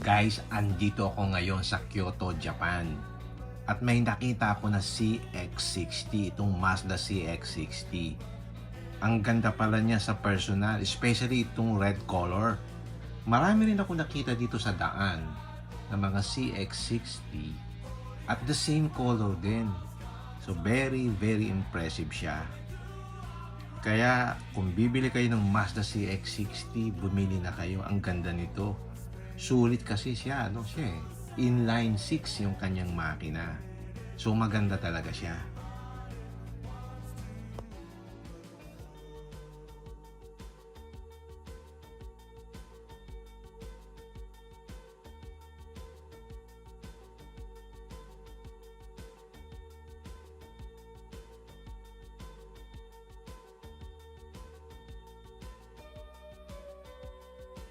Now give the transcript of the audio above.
Guys, andito ako ngayon sa Kyoto, Japan. At may nakita ako na CX-60, itong Mazda CX-60. Ang ganda pala niya sa personal, especially itong red color. Marami rin ako nakita dito sa daan ng mga CX-60 at the same color din. So very impressive siya. Kaya kung bibili kayo ng Mazda CX-60, bumili na kayo. Ang ganda nito. Sulit kasi siya, inline 6 yung kanyang makina. So maganda talaga siya.